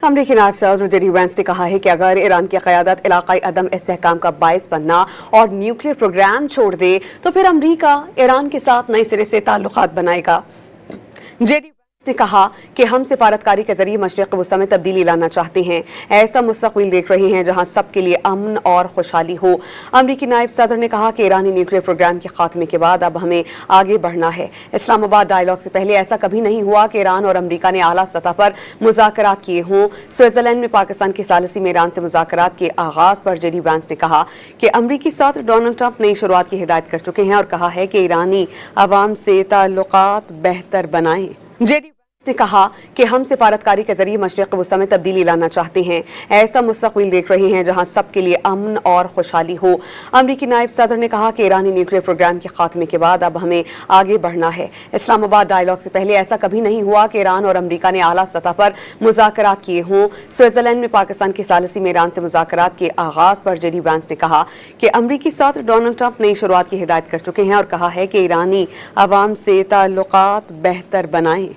अमरीकी नायब सदर जेडी वेंस ने कहा है कि अगर ईरान की क़यादत इलाक़ाई अदम इस्तेहकाम का बाइस बनना और न्यूक्लियर प्रोग्राम छोड़ दे तो फिर अमरीका ईरान के साथ नए सिरे से ताल्लुकात बनाएगा। जेडी ने कहा कि हम सिफारतकारी के जरिए मशरिक़ वस्ता में तब्दीली लाना चाहते हैं, ऐसा मुस्तक़बिल देख रहे हैं जहां सबके लिए अमन और खुशहाली हो। अमरीकी नायब सदर ने कहा कि ईरानी न्यूक्लियर प्रोग्राम के खात्मे के बाद अब हमें आगे बढ़ना है। इस्लामाबाद डायलॉग से पहले ऐसा कभी नहीं हुआ कि ईरान और अमरीका ने आला सतह पर मुज़ाकरात किए हों। स्विट्ज़रलैंड में पाकिस्तान की सालिसी में ईरान से मुज़ाकरात के आगाज़ पर जेडी वेंस ने कहा कि अमरीकी सदर डोनाल्ड ट्रंप नई शुरुआत की हिदायत कर चुके हैं और कहा है कि ईरानी अवाम से ताल्लुकात बेहतर बनाएं। जेडी ने कहा कि हम सिफारतकारी के जरिए मशरिक़ वस्ता में तब्दीली लाना चाहते हैं, ऐसा मुस्तक़बिल देख रहे हैं जहां सबके लिए अमन और खुशहाली हो। अमरीकी नायब सदर ने कहा कि ईरानी न्यूक्लियर प्रोग्राम के खात्मे के बाद अब हमें आगे बढ़ना है। इस्लामाबाद डायलॉग से पहले ऐसा कभी नहीं हुआ कि ईरान और अमरीका ने आला सतह पर मुज़ाकरात किए हों। स्विट्ज़रलैंड में पाकिस्तान की सालिसी में ईरान से मुज़ाकरात के आगाज़ पर जेडी वेंस ने कहा कि अमरीकी सदर डोनाल्ड ट्रंप नई शुरुआत की हिदायत कर चुके हैं और कहा है कि ईरानी अवाम से ताल्लुकात बेहतर बनाएं।